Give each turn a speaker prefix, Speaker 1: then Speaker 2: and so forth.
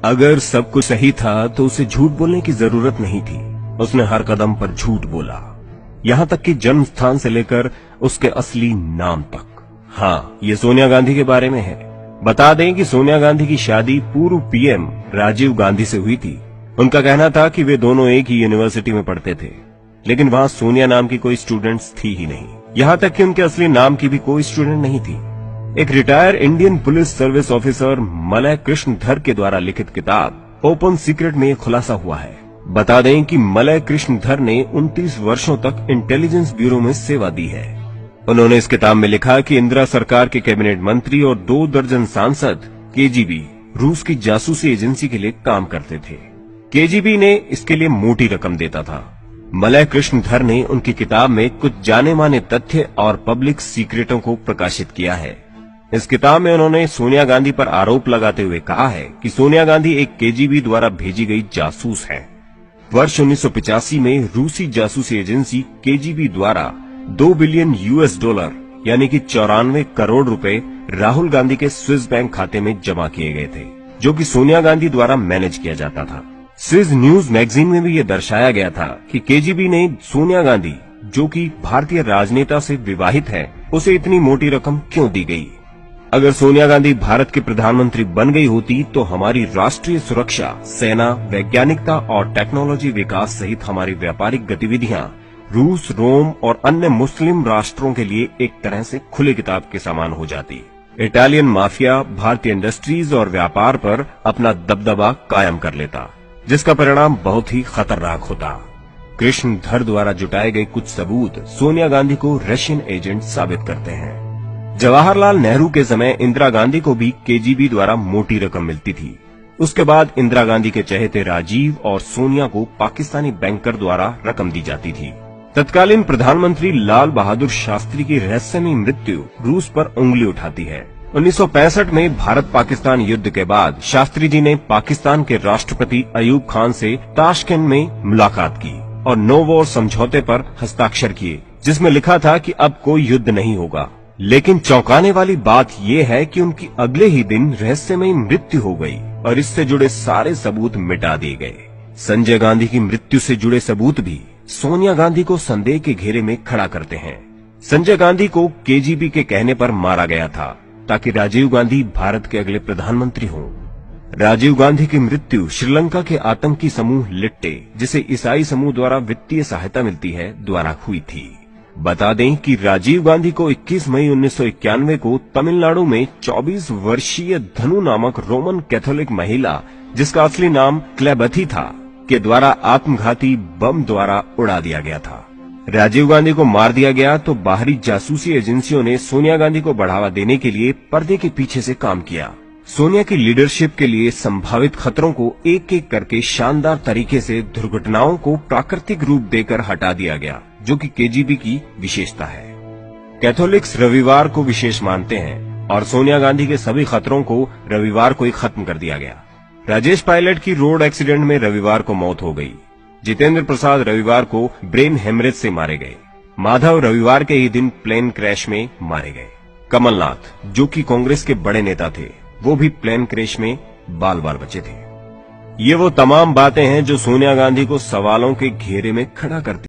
Speaker 1: अगर सब कुछ सही था तो उसे झूठ बोलने की जरूरत नहीं थी। उसने हर कदम पर झूठ बोला, यहाँ तक कि जन्म स्थान से लेकर उसके असली नाम तक। हाँ, ये सोनिया गांधी के बारे में है। बता दें कि सोनिया गांधी की शादी पूर्व पीएम राजीव गांधी से हुई थी। उनका कहना था कि वे दोनों एक ही यूनिवर्सिटी में पढ़ते थे, लेकिन वहां सोनिया नाम की कोई स्टूडेंट्स थी ही नहीं। यहाँ तक कि उनके असली नाम की भी कोई स्टूडेंट नहीं थी। एक retire Indian police service officer Malay Krishnadhar के द्वारा लिखित किताब ओपन सीक्रेट में खुलासा हुआ है। बता दें कि मलय कृष्णधर ने 29 वर्षों तक इंटेलिजेंस ब्यूरो में सेवा दी है। उन्होंने इस किताब में लिखा कि इंदिरा सरकार के कैबिनेट मंत्री और 2 दर्जन सांसद केजीबी रूस की जासूसी एजेंसी के लिए काम करते थे। केजीबी ने इसके लिए मोटी रकम देता था। मलय कृष्णधर ने उनकी किताब में कुछ जाने माने तथ्य और पब्लिक सीक्रेटों को प्रकाशित किया है। इस किताब में उन्होंने सोनिया गांधी पर आरोप लगाते हुए कहा है कि सोनिया गांधी एक केजीबी द्वारा भेजी गई जासूस है। वर्ष 1985 में रूसी जासूसी एजेंसी केजीबी द्वारा 2 बिलियन यूएस डॉलर यानी कि 94 करोड़ रुपए राहुल गांधी के स्विस बैंक खाते में जमा किए गए थे, जो कि सोनिया गांधी द्वारा मैनेज किया जाता था। स्विस न्यूज मैगजीन में भी यह दर्शाया गया था कि केजीबी ने सोनिया गांधी, जो कि भारतीय राजनेता से विवाहित है, उसे इतनी मोटी रकम क्यों दी गई। अगर सोनिया गांधी भारत की प्रधानमंत्री बन गई होती तो हमारी राष्ट्रीय सुरक्षा, सेना, वैज्ञानिकता और टेक्नोलॉजी विकास सहित हमारी व्यापारिक गतिविधियां रूस, रोम और अन्य मुस्लिम राष्ट्रों के लिए एक तरह से खुली किताब के समान हो जाती। इटालियन माफिया भारतीय इंडस्ट्रीज और व्यापार पर अपना दबदबा कायम कर लेता, जिसका परिणाम बहुत ही खतरनाक होता। कृष्णधर द्वारा जुटाए गए कुछ सबूत सोनिया गांधी को रशियन एजेंट साबित करते हैं। जवाहरलाल नेहरू के समय इंदिरा गांधी को भी केजीबी द्वारा मोटी रकम मिलती थी। उसके बाद इंदिरा गांधी के चहेते राजीव और सोनिया को पाकिस्तानी बैंकर द्वारा रकम दी जाती थी। तत्कालीन प्रधानमंत्री लाल बहादुर शास्त्री की रहस्यमयी मृत्यु रूस पर उंगली उठाती है। 1965 में भारत पाकिस्तान युद्ध के बाद शास्त्री जी ने पाकिस्तान के राष्ट्रपति अयूब खान से ताशकंद में मुलाकात की और नो वॉर समझौते पर हस्ताक्षर किए, जिसमें लिखा था कि अब कोई युद्ध नहीं होगा। लेकिन चौंकाने वाली बात यह है कि उनकी अगले ही दिन रहस्यमयी मृत्यु हो गई और इससे जुड़े सारे सबूत मिटा दिए गए। संजय गांधी की मृत्यु से जुड़े सबूत भी सोनिया गांधी को संदेह के घेरे में खड़ा करते हैं। संजय गांधी को केजीबी के कहने पर मारा गया था ताकि राजीव गांधी भारत के अगले प्रधानमंत्री हों। राजीव गांधी की मृत्यु श्रीलंका के आतंकी समूह लिट्टे, जिसे ईसाई समूह द्वारा वित्तीय सहायता मिलती है, द्वारा हुई थी। बता दें कि राजीव गांधी को 21 मई 1991 को तमिलनाडु में 24 वर्षीय धनु नामक रोमन कैथोलिक महिला, जिसका असली नाम क्लेबथी था, के द्वारा आत्मघाती बम द्वारा उड़ा दिया गया था। राजीव गांधी को मार दिया गया तो बाहरी जासूसी एजेंसियों ने सोनिया गांधी को बढ़ावा देने के लिए पर्दे के पीछे से काम किया। सोनिया की लीडरशिप के लिए संभावित खतरों को एक एक करके शानदार तरीके से दुर्घटनाओं को प्राकृतिक रूप देकर हटा दिया गया, जो कि केजीबी की विशेषता है। कैथोलिक्स रविवार को विशेष मानते हैं और सोनिया गांधी के सभी खतरों को रविवार को ही खत्म कर दिया गया। राजेश पायलट की रोड एक्सीडेंट में रविवार को मौत हो गई। जितेंद्र प्रसाद रविवार को ब्रेन हेमरेज से मारे गए। माधव रविवार के ही दिन प्लेन क्रैश में मारे गए। कमलनाथ, जो कि कांग्रेस के बड़े नेता थे, वो भी प्लेन क्रैश में बाल बाल बचे थे। ये वो तमाम बातें हैं जो सोनिया गांधी को सवालों के घेरे में खड़ा करती